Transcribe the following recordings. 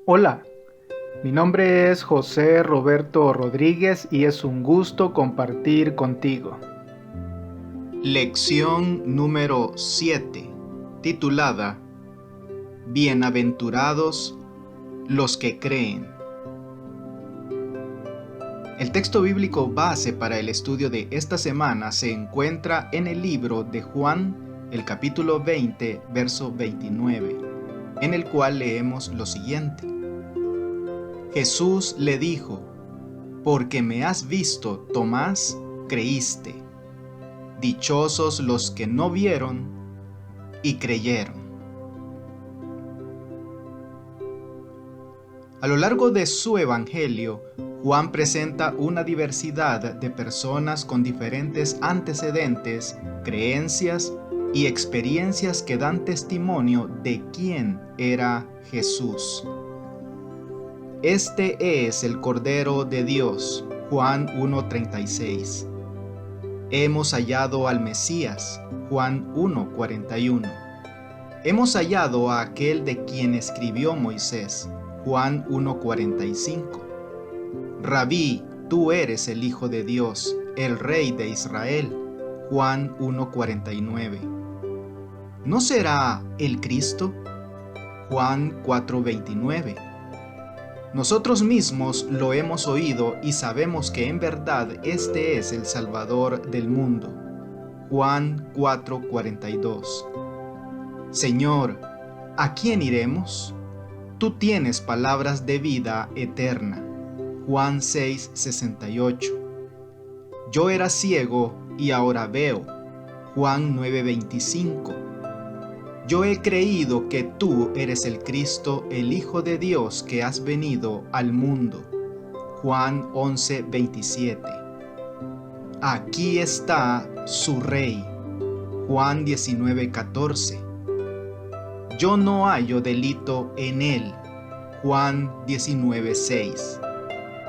Hola, mi nombre es José Roberto Rodríguez y es un gusto compartir contigo. Lección número 7, titulada Bienaventurados los que creen. El texto bíblico base para el estudio de esta semana se encuentra en el libro de Juan, el capítulo 20, verso 29, en el cual leemos lo siguiente. Jesús le dijo: porque me has visto, Tomás, creíste. Dichosos los que no vieron y creyeron. A lo largo de su evangelio, Juan presenta una diversidad de personas con diferentes antecedentes, creencias y experiencias que dan testimonio de quién era Jesús. Este es el Cordero de Dios, Juan 1:36. Hemos hallado al Mesías, Juan 1:41. Hemos hallado a aquel de quien escribió Moisés, Juan 1:45. Rabí, tú eres el Hijo de Dios, el Rey de Israel, Juan 1:49. ¿No será el Cristo? Juan 4:29. Nosotros mismos lo hemos oído y sabemos que en verdad este es el Salvador del mundo. Juan 4:42. Señor, ¿a quién iremos? Tú tienes palabras de vida eterna. Juan 6:68. Yo era ciego y ahora veo. Juan 9:25. Yo he creído que tú eres el Cristo, el Hijo de Dios que has venido al mundo. Juan 11:27. Aquí está su Rey. Juan 19:14. Yo no hallo delito en él. Juan 19:6.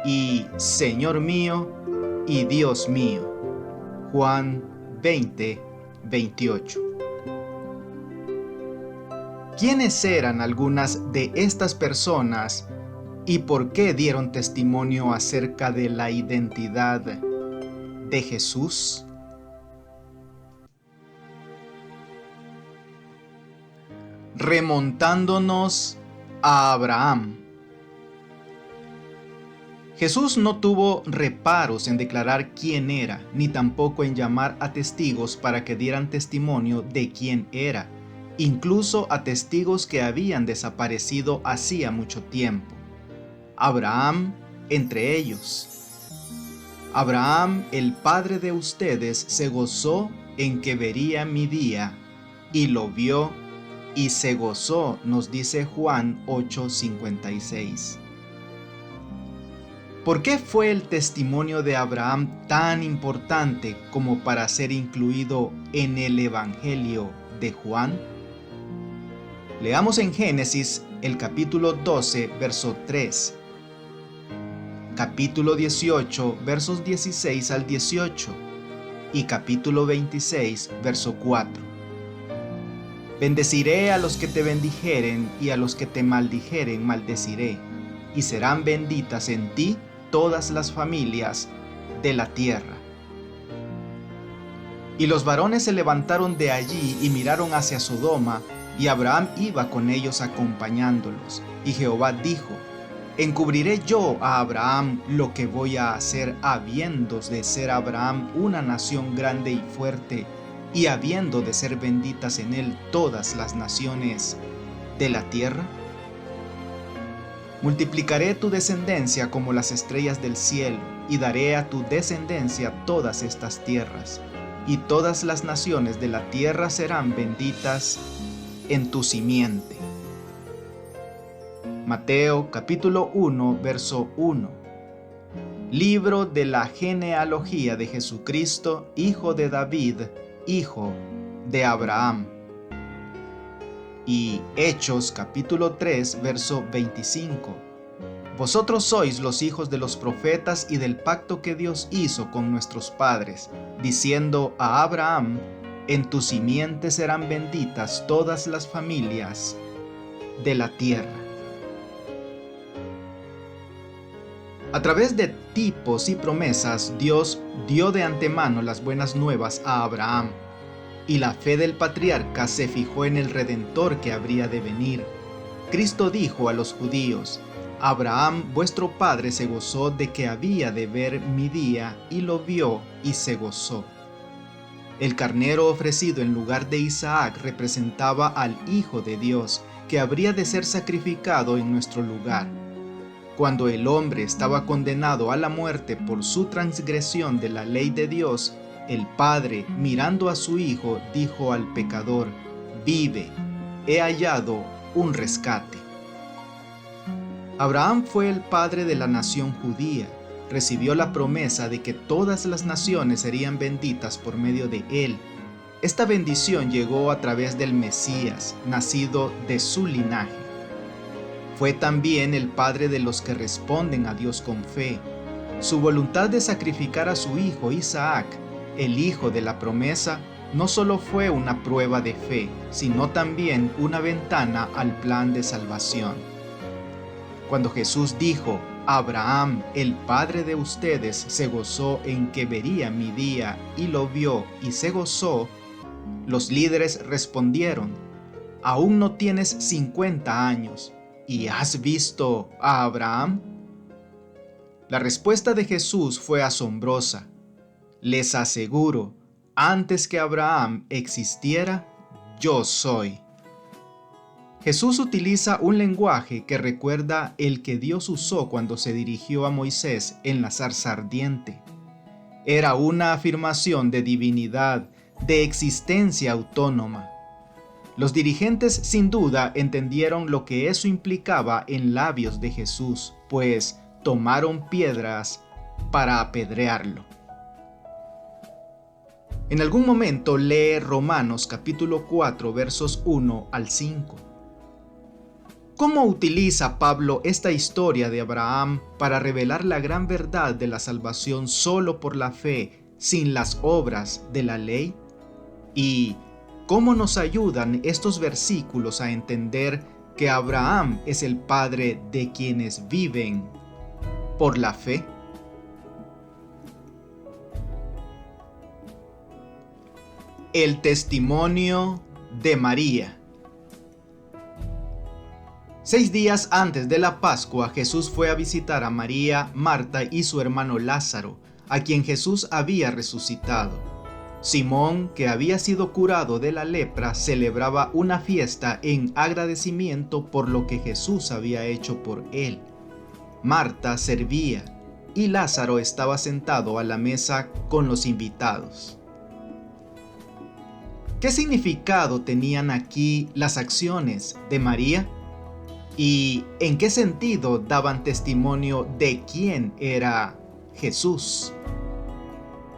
Y Señor mío y Dios mío. Juan 20:28. ¿Quiénes eran algunas de estas personas y por qué dieron testimonio acerca de la identidad de Jesús? Remontándonos a Abraham. Jesús no tuvo reparos en declarar quién era, ni tampoco en llamar a testigos para que dieran testimonio de quién era, incluso a testigos que habían desaparecido hacía mucho tiempo. Abraham entre ellos. Abraham, el padre de ustedes, se gozó en que vería mi día, y lo vio y se gozó, nos dice Juan 8:56. ¿Por qué fue el testimonio de Abraham tan importante como para ser incluido en el Evangelio de Juan? Leamos en Génesis el capítulo 12, verso 3, capítulo 18, versos 16 al 18 y capítulo 26, verso 4. Bendeciré a los que te bendijeren y a los que te maldijeren maldeciré, y serán benditas en ti todas las familias de la tierra. Y los varones se levantaron de allí y miraron hacia Sodoma, y Abraham iba con ellos acompañándolos. Y Jehová dijo: ¿encubriré yo a Abraham lo que voy a hacer, habiendo de ser Abraham una nación grande y fuerte, y habiendo de ser benditas en él todas las naciones de la tierra? Multiplicaré tu descendencia como las estrellas del cielo, y daré a tu descendencia todas estas tierras, y todas las naciones de la tierra serán benditas en tu simiente. Mateo capítulo 1, verso 1. Libro de la genealogía de Jesucristo, hijo de David, hijo de Abraham. Y Hechos capítulo 3, verso 25. Vosotros sois los hijos de los profetas y del pacto que Dios hizo con nuestros padres, diciendo a Abraham: en tu simiente serán benditas todas las familias de la tierra. A través de tipos y promesas, Dios dio de antemano las buenas nuevas a Abraham, y la fe del patriarca se fijó en el Redentor que habría de venir. Cristo dijo a los judíos: Abraham, vuestro padre, se gozó de que había de ver mi día, y lo vio y se gozó. El carnero ofrecido en lugar de Isaac representaba al Hijo de Dios, que habría de ser sacrificado en nuestro lugar. Cuando el hombre estaba condenado a la muerte por su transgresión de la ley de Dios, el Padre, mirando a su Hijo, dijo al pecador: vive, he hallado un rescate. Abraham fue el padre de la nación judía. Recibió la promesa de que todas las naciones serían benditas por medio de él. Esta bendición llegó a través del Mesías, nacido de su linaje. Fue también el padre de los que responden a Dios con fe. Su voluntad de sacrificar a su hijo Isaac, el hijo de la promesa, no solo fue una prueba de fe, sino también una ventana al plan de salvación. Cuando Jesús dijo: Abraham, el padre de ustedes, se gozó en que vería mi día, y lo vio y se gozó, los líderes respondieron: ¿aún no tienes 50 años y has visto a Abraham? La respuesta de Jesús fue asombrosa. Les aseguro, antes que Abraham existiera, yo soy. Jesús utiliza un lenguaje que recuerda el que Dios usó cuando se dirigió a Moisés en la zarza ardiente. Era una afirmación de divinidad, de existencia autónoma. Los dirigentes sin duda entendieron lo que eso implicaba en labios de Jesús, pues tomaron piedras para apedrearlo. En algún momento lee Romanos capítulo 4 versos 1 al 5. ¿Cómo utiliza Pablo esta historia de Abraham para revelar la gran verdad de la salvación solo por la fe, sin las obras de la ley? ¿Y cómo nos ayudan estos versículos a entender que Abraham es el padre de quienes viven por la fe? El testimonio de María. 6 días antes de la Pascua, Jesús fue a visitar a María, Marta y su hermano Lázaro, a quien Jesús había resucitado. Simón, que había sido curado de la lepra, celebraba una fiesta en agradecimiento por lo que Jesús había hecho por él. Marta servía y Lázaro estaba sentado a la mesa con los invitados. ¿Qué significado tenían aquí las acciones de María? ¿Y en qué sentido daban testimonio de quién era Jesús?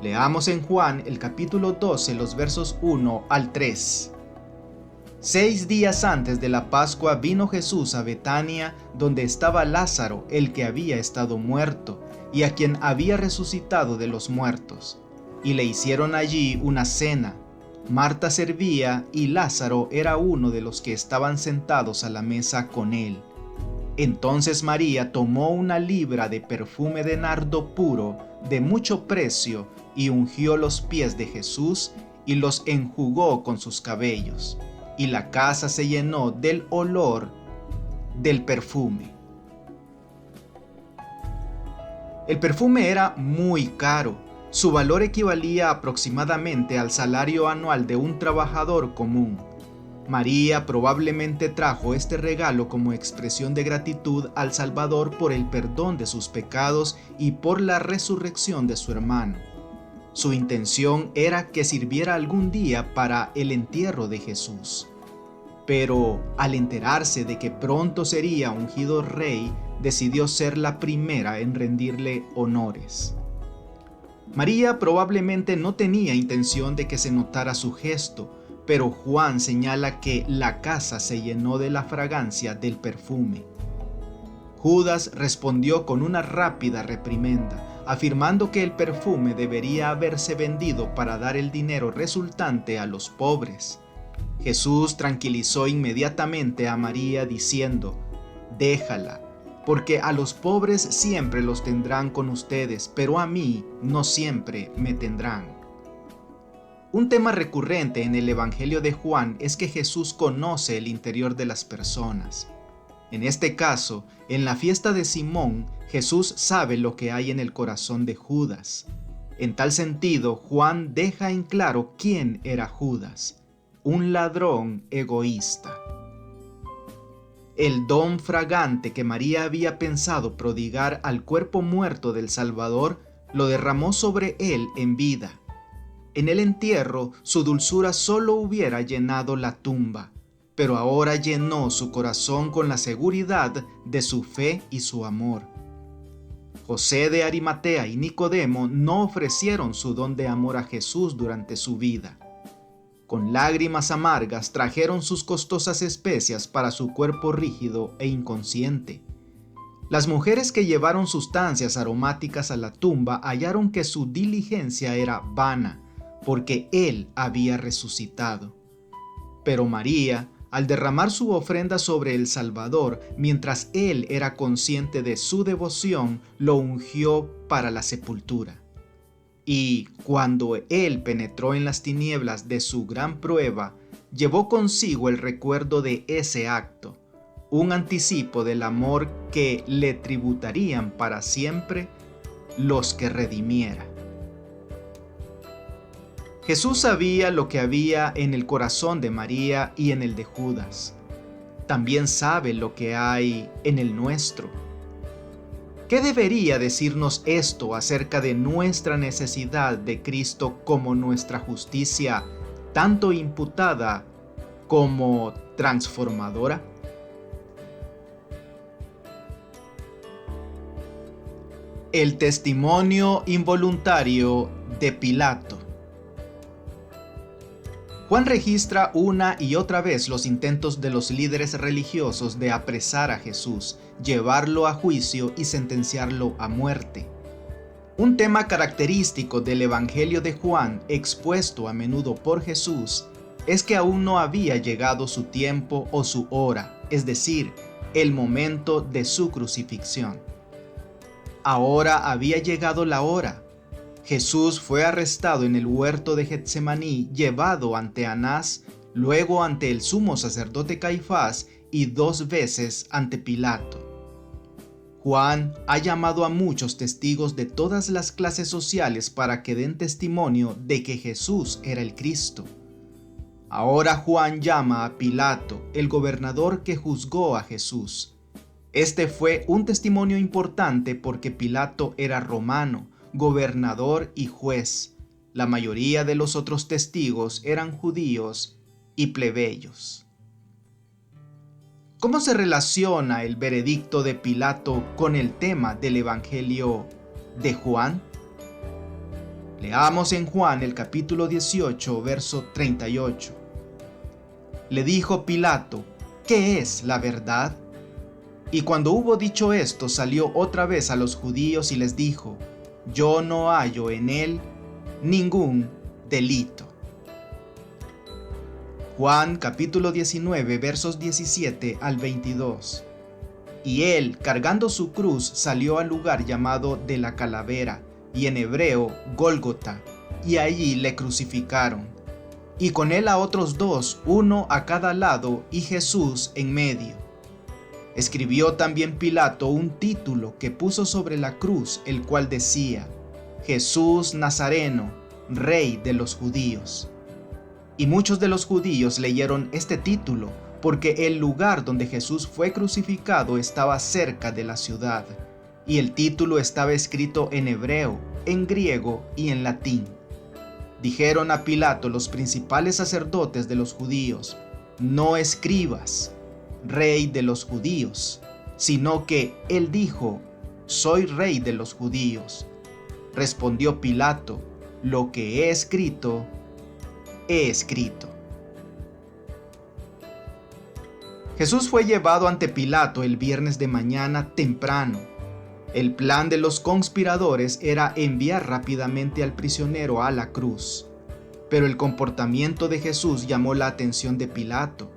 Leamos en Juan el capítulo 12, los versos 1 al 3. 6 días antes de la Pascua vino Jesús a Betania, donde estaba Lázaro, el que había estado muerto, y a quien había resucitado de los muertos. Y le hicieron allí una cena. Marta servía y Lázaro era uno de los que estaban sentados a la mesa con él. Entonces María tomó una libra de perfume de nardo puro, de mucho precio, y ungió los pies de Jesús y los enjugó con sus cabellos. Y la casa se llenó del olor del perfume. El perfume era muy caro. Su valor equivalía aproximadamente al salario anual de un trabajador común. María probablemente trajo este regalo como expresión de gratitud al Salvador por el perdón de sus pecados y por la resurrección de su hermano. Su intención era que sirviera algún día para el entierro de Jesús. Pero al enterarse de que pronto sería ungido rey, decidió ser la primera en rendirle honores. María probablemente no tenía intención de que se notara su gesto, pero Juan señala que la casa se llenó de la fragancia del perfume. Judas respondió con una rápida reprimenda, afirmando que el perfume debería haberse vendido para dar el dinero resultante a los pobres. Jesús tranquilizó inmediatamente a María diciendo: «Déjala, porque a los pobres siempre los tendrán con ustedes, pero a mí no siempre me tendrán. Un tema recurrente en el Evangelio de Juan es que Jesús conoce el interior de las personas. En este caso, en la fiesta de Simón, Jesús sabe lo que hay en el corazón de Judas. En tal sentido, Juan deja en claro quién era Judas, un ladrón egoísta. El don fragante que María había pensado prodigar al cuerpo muerto del Salvador lo derramó sobre él en vida. En el entierro, su dulzura solo hubiera llenado la tumba, pero ahora llenó su corazón con la seguridad de su fe y su amor. José de Arimatea y Nicodemo no ofrecieron su don de amor a Jesús durante su vida. Con lágrimas amargas trajeron sus costosas especias para su cuerpo rígido e inconsciente. Las mujeres que llevaron sustancias aromáticas a la tumba hallaron que su diligencia era vana, porque Él había resucitado. Pero María, al derramar su ofrenda sobre el Salvador, mientras Él era consciente de su devoción, lo ungió para la sepultura. Y cuando Él penetró en las tinieblas de su gran prueba, llevó consigo el recuerdo de ese acto, un anticipo del amor que le tributarían para siempre los que redimiera. Jesús sabía lo que había en el corazón de María y en el de Judas. También sabe lo que hay en el nuestro. ¿Qué debería decirnos esto acerca de nuestra necesidad de Cristo como nuestra justicia, tanto imputada como transformadora? El testimonio involuntario de Pilato. Juan registra una y otra vez los intentos de los líderes religiosos de apresar a Jesús, llevarlo a juicio y sentenciarlo a muerte. Un tema característico del Evangelio de Juan, expuesto a menudo por Jesús, es que aún no había llegado su tiempo o su hora, es decir, el momento de su crucifixión. Ahora había llegado la hora. Jesús fue arrestado en el huerto de Getsemaní, llevado ante Anás, luego ante el sumo sacerdote Caifás y 2 veces ante Pilato. Juan ha llamado a muchos testigos de todas las clases sociales para que den testimonio de que Jesús era el Cristo. Ahora Juan llama a Pilato, el gobernador que juzgó a Jesús. Este fue un testimonio importante porque Pilato era romano, gobernador y juez. La mayoría de los otros testigos eran judíos y plebeyos. ¿Cómo se relaciona el veredicto de Pilato con el tema del Evangelio de Juan? Leamos en Juan el capítulo 18, verso 38. Le dijo Pilato: ¿qué es la verdad? Y cuando hubo dicho esto, salió otra vez a los judíos y les dijo: yo no hallo en él ningún delito. Juan capítulo 19 versos 17 al 22. Y él, cargando su cruz, salió al lugar llamado de la calavera, y en hebreo Gólgota, y allí le crucificaron. Y con él a otros 2, uno a cada lado, y Jesús en medio. Escribió también Pilato un título que puso sobre la cruz, el cual decía: Jesús Nazareno, Rey de los Judíos. Y muchos de los judíos leyeron este título, porque el lugar donde Jesús fue crucificado estaba cerca de la ciudad, y el título estaba escrito en hebreo, en griego y en latín. Dijeron a Pilato los principales sacerdotes de los judíos: no escribas, Rey de los Judíos, sino que él dijo: soy Rey de los Judíos. Respondió Pilato: lo que he escrito, he escrito. Jesús fue llevado ante Pilato el viernes de mañana temprano. El plan de los conspiradores era enviar rápidamente al prisionero a la cruz, pero el comportamiento de Jesús llamó la atención de Pilato.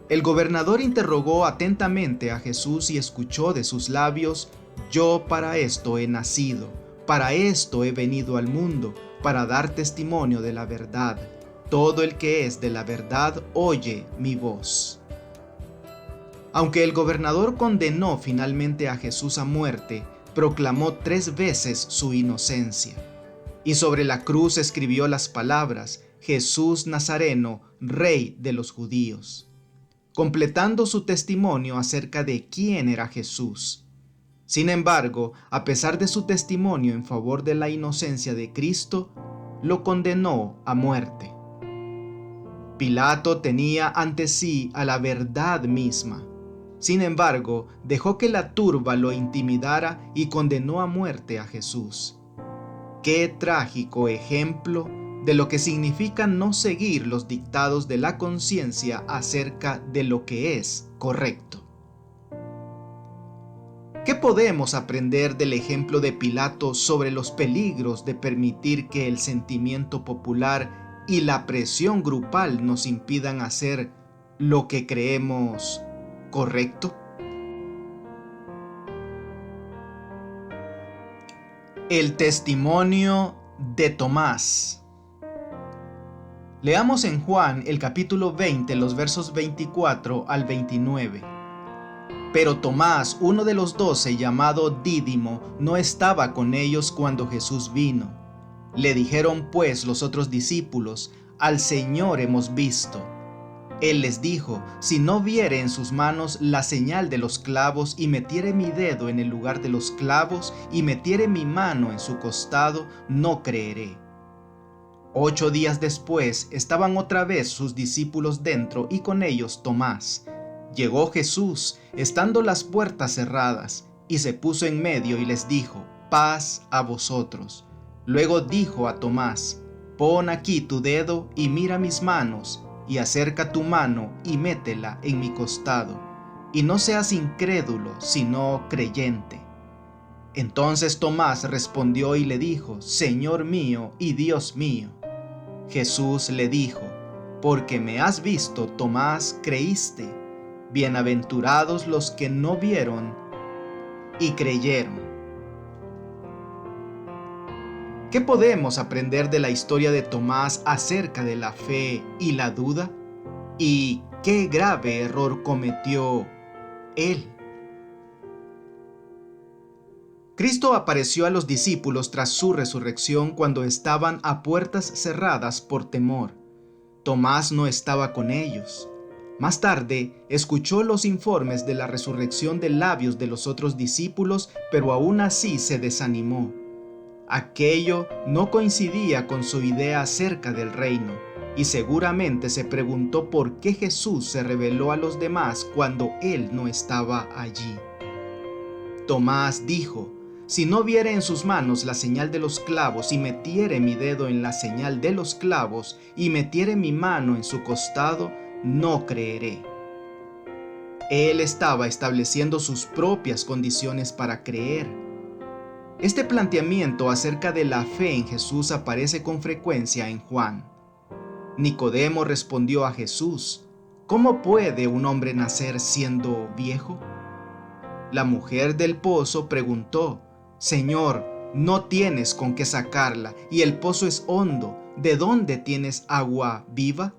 El gobernador interrogó atentamente a Jesús y escuchó de sus labios: Yo para esto he nacido, para esto he venido al mundo, para dar testimonio de la verdad. Todo el que es de la verdad oye mi voz. Aunque el gobernador condenó finalmente a Jesús a muerte, proclamó 3 veces su inocencia. Y sobre la cruz escribió las palabras: Jesús Nazareno, Rey de los judíos, completando su testimonio acerca de quién era Jesús. Sin embargo, a pesar de su testimonio en favor de la inocencia de Cristo, lo condenó a muerte. Pilato tenía ante sí a la verdad misma. Sin embargo, dejó que la turba lo intimidara y condenó a muerte a Jesús. Qué trágico ejemplo de lo que significa no seguir los dictados de la conciencia acerca de lo que es correcto. ¿Qué podemos aprender del ejemplo de Pilato sobre los peligros de permitir que el sentimiento popular y la presión grupal nos impidan hacer lo que creemos correcto? El testimonio de Tomás. Leamos en Juan el capítulo 20, los versos 24 al 29. Pero Tomás, uno de los 12, llamado Dídimo, no estaba con ellos cuando Jesús vino. Le dijeron pues los otros discípulos: Al Señor hemos visto. Él les dijo: Si no viere en sus manos la señal de los clavos, y metiere mi dedo en el lugar de los clavos, y metiere mi mano en su costado, no creeré. 8 días después estaban otra vez sus discípulos dentro, y con ellos Tomás. Llegó Jesús, estando las puertas cerradas, y se puso en medio y les dijo: Paz a vosotros. Luego dijo a Tomás: Pon aquí tu dedo y mira mis manos, y acerca tu mano y métela en mi costado, y no seas incrédulo, sino creyente. Entonces Tomás respondió y le dijo: Señor mío y Dios mío. Jesús le dijo: Porque me has visto, Tomás, creíste. Bienaventurados los que no vieron y creyeron. ¿Qué podemos aprender de la historia de Tomás acerca de la fe y la duda? ¿Y qué grave error cometió él? Cristo apareció a los discípulos tras su resurrección cuando estaban a puertas cerradas por temor. Tomás no estaba con ellos. Más tarde, escuchó los informes de la resurrección de labios de los otros discípulos, pero aún así se desanimó. Aquello no coincidía con su idea acerca del reino, y seguramente se preguntó por qué Jesús se reveló a los demás cuando él no estaba allí. Tomás dijo: Si no viere en sus manos la señal de los clavos, y metiere mi dedo en la señal de los clavos, y metiere mi mano en su costado, no creeré. Él estaba estableciendo sus propias condiciones para creer. Este planteamiento acerca de la fe en Jesús aparece con frecuencia en Juan. Nicodemo respondió a Jesús: ¿Cómo puede un hombre nacer siendo viejo? La mujer del pozo preguntó: Señor, no tienes con qué sacarla, y el pozo es hondo. ¿De dónde tienes agua viva?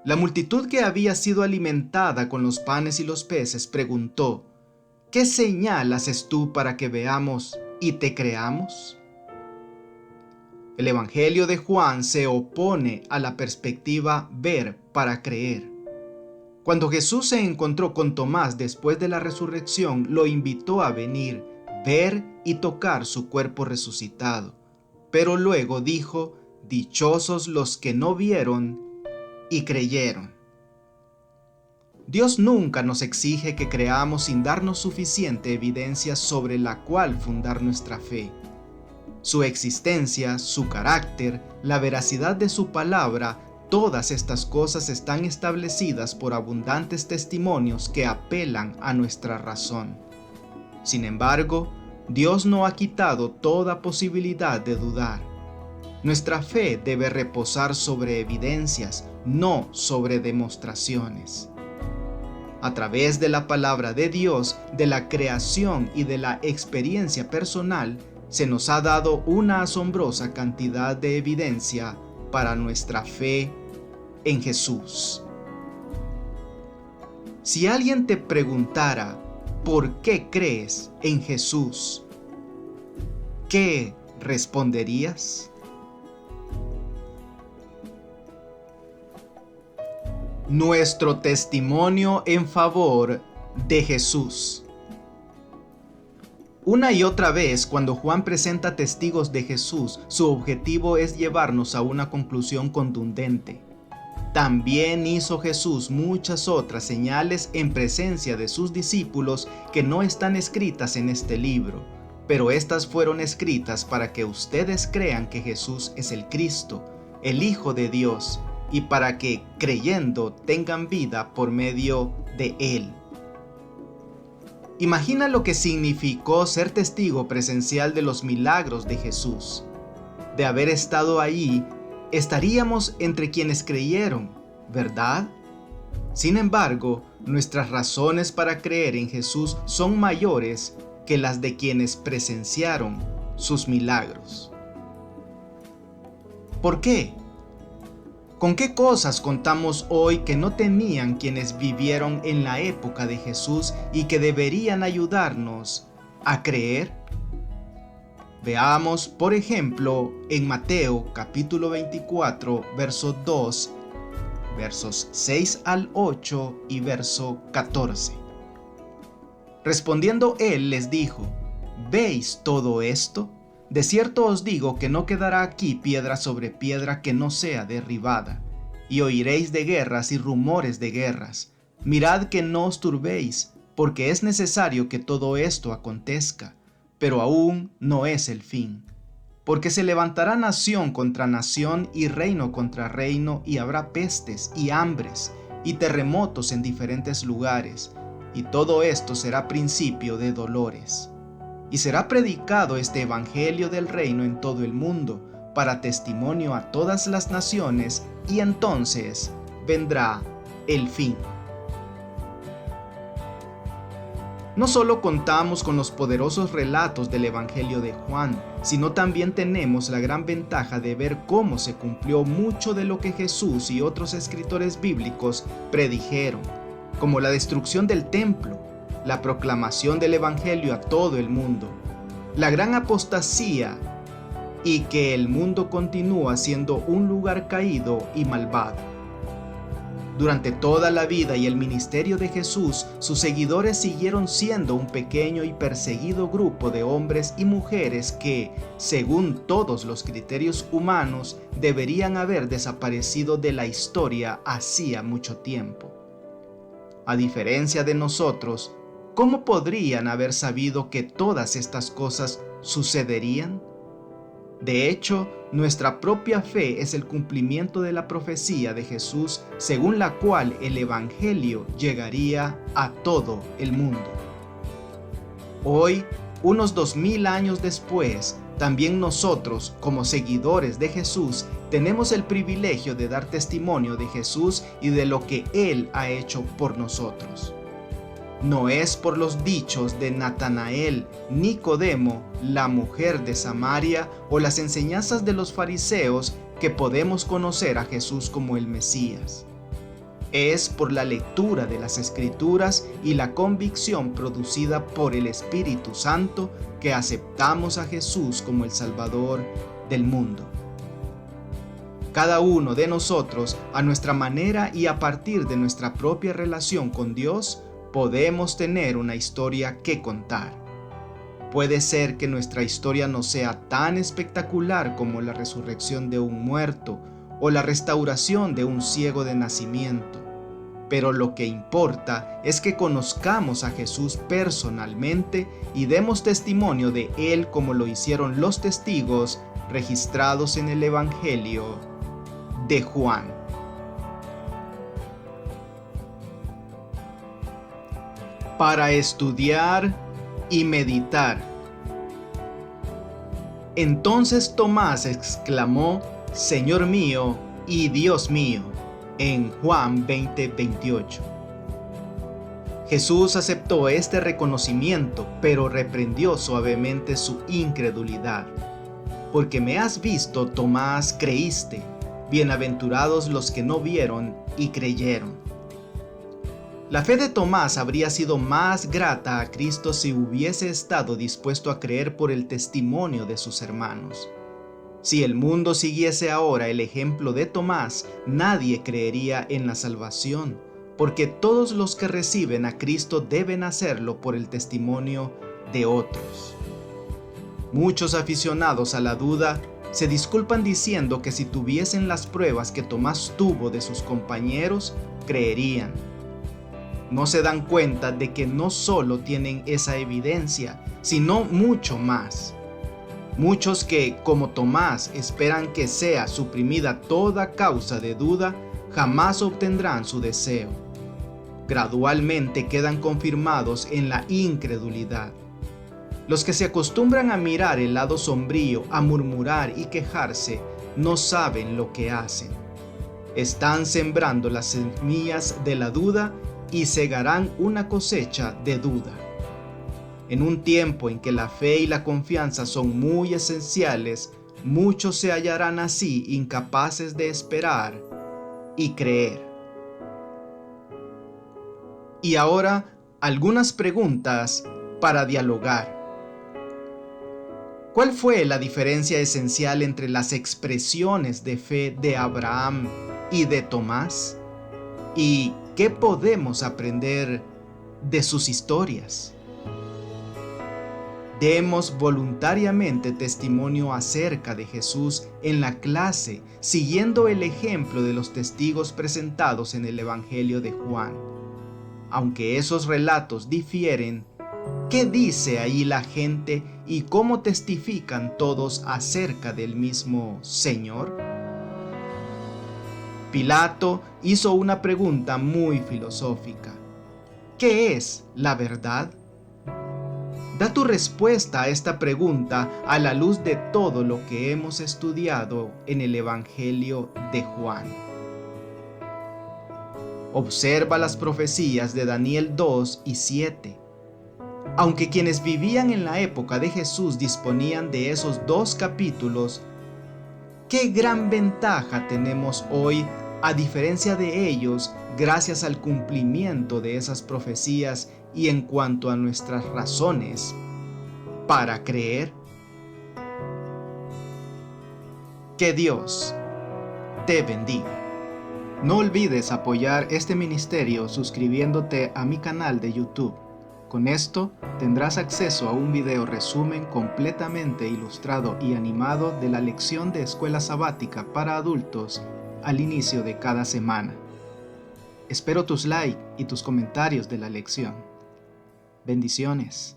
La multitud que había sido alimentada con los panes y los peces preguntó: ¿Qué señal haces tú para que veamos y te creamos? El Evangelio de Juan se opone a la perspectiva ver para creer. Cuando Jesús se encontró con Tomás después de la resurrección, lo invitó a venir, ver y tocar su cuerpo resucitado. Pero luego dijo: Dichosos los que no vieron y creyeron. Dios nunca nos exige que creamos sin darnos suficiente evidencia sobre la cual fundar nuestra fe. Su existencia, su carácter, la veracidad de su palabra, todas estas cosas están establecidas por abundantes testimonios que apelan a nuestra razón. Sin embargo, Dios no ha quitado toda posibilidad de dudar. Nuestra fe debe reposar sobre evidencias, no sobre demostraciones. A través de la palabra de Dios, de la creación y de la experiencia personal, se nos ha dado una asombrosa cantidad de evidencia para nuestra fe en Jesús. Si alguien te preguntara, ¿por qué crees en Jesús?, ¿qué responderías? Nuestro testimonio en favor de Jesús. Una y otra vez, cuando Juan presenta testigos de Jesús, su objetivo es llevarnos a una conclusión contundente. También hizo Jesús muchas otras señales en presencia de sus discípulos que no están escritas en este libro, pero estas fueron escritas para que ustedes crean que Jesús es el Cristo, el Hijo de Dios, y para que, creyendo, tengan vida por medio de Él. Imagina lo que significó ser testigo presencial de los milagros de Jesús. De haber estado ahí, estaríamos entre quienes creyeron, ¿verdad? Sin embargo, nuestras razones para creer en Jesús son mayores que las de quienes presenciaron sus milagros. ¿Por qué? ¿Con qué cosas contamos hoy que no tenían quienes vivieron en la época de Jesús y que deberían ayudarnos a creer? Veamos, por ejemplo, en Mateo capítulo 24, verso 2, versos 6 al 8 y verso 14. Respondiendo él les dijo, ¿veis todo esto? De cierto os digo que no quedará aquí piedra sobre piedra que no sea derribada, y oiréis de guerras y rumores de guerras. Mirad que no os turbéis, porque es necesario que todo esto acontezca, pero aún no es el fin. Porque se levantará nación contra nación y reino contra reino, y habrá pestes y hambres y terremotos en diferentes lugares, y todo esto será principio de dolores. Y será predicado este evangelio del reino en todo el mundo, para testimonio a todas las naciones, y entonces vendrá el fin. No solo contamos con los poderosos relatos del evangelio de Juan, sino también tenemos la gran ventaja de ver cómo se cumplió mucho de lo que Jesús y otros escritores bíblicos predijeron, como la destrucción del templo, la proclamación del evangelio a todo el mundo, la gran apostasía y que el mundo continúa siendo un lugar caído y malvado. Durante toda la vida y el ministerio de Jesús, sus seguidores siguieron siendo un pequeño y perseguido grupo de hombres y mujeres que, según todos los criterios humanos, deberían haber desaparecido de la historia hacía mucho tiempo. A diferencia de nosotros, ¿cómo podrían haber sabido que todas estas cosas sucederían? De hecho, nuestra propia fe es el cumplimiento de la profecía de Jesús, según la cual el evangelio llegaría a todo el mundo. Hoy, unos 2000 años después, también nosotros, como seguidores de Jesús, tenemos el privilegio de dar testimonio de Jesús y de lo que Él ha hecho por nosotros. No es por los dichos de Natanael, Nicodemo, la mujer de Samaria o las enseñanzas de los fariseos que podemos conocer a Jesús como el Mesías. Es por la lectura de las Escrituras y la convicción producida por el Espíritu Santo que aceptamos a Jesús como el Salvador del mundo. Cada uno de nosotros, a nuestra manera y a partir de nuestra propia relación con Dios, podemos tener una historia que contar. Puede ser que nuestra historia no sea tan espectacular como la resurrección de un muerto o la restauración de un ciego de nacimiento, pero lo que importa es que conozcamos a Jesús personalmente y demos testimonio de Él como lo hicieron los testigos registrados en el Evangelio de Juan. Para estudiar y meditar. Entonces Tomás exclamó, Señor mío y Dios mío. en Juan 20:28. Jesús aceptó este reconocimiento, pero reprendió suavemente su incredulidad. Porque me has visto, Tomás, creíste. Bienaventurados los que no vieron y creyeron. La fe de Tomás habría sido más grata a Cristo si hubiese estado dispuesto a creer por el testimonio de sus hermanos. Si el mundo siguiese ahora el ejemplo de Tomás, nadie creería en la salvación, porque todos los que reciben a Cristo deben hacerlo por el testimonio de otros. Muchos aficionados a la duda se disculpan diciendo que si tuviesen las pruebas que Tomás tuvo de sus compañeros, creerían. No se dan cuenta de que no solo tienen esa evidencia, sino mucho más. Muchos que, como Tomás, esperan que sea suprimida toda causa de duda, jamás obtendrán su deseo. Gradualmente quedan confirmados en la incredulidad. Los que se acostumbran a mirar el lado sombrío, a murmurar y quejarse, no saben lo que hacen. Están sembrando las semillas de la duda y segarán una cosecha de duda. En un tiempo en que la fe y la confianza son muy esenciales, muchos se hallarán así incapaces de esperar y creer. Y ahora, algunas preguntas para dialogar. ¿Cuál fue la diferencia esencial entre las expresiones de fe de Abraham y de Tomás? ¿Y qué podemos aprender de sus historias? Demos voluntariamente testimonio acerca de Jesús en la clase, siguiendo el ejemplo de los testigos presentados en el Evangelio de Juan. Aunque esos relatos difieren, ¿qué dice ahí la gente y cómo testifican todos acerca del mismo Señor? Pilato hizo una pregunta muy filosófica. ¿Qué es la verdad? Da tu respuesta a esta pregunta a la luz de todo lo que hemos estudiado en el Evangelio de Juan. Observa las profecías de Daniel 2 y 7. Aunque quienes vivían en la época de Jesús disponían de esos 2 capítulos, ¿qué gran ventaja tenemos hoy a diferencia de ellos gracias al cumplimiento de esas profecías y en cuanto a nuestras razones para creer? Que Dios te bendiga. No olvides apoyar este ministerio suscribiéndote a mi canal de YouTube. Con esto tendrás acceso a un video resumen completamente ilustrado y animado de la lección de escuela sabática para adultos al inicio de cada semana. Espero tus likes y tus comentarios de la lección. Bendiciones.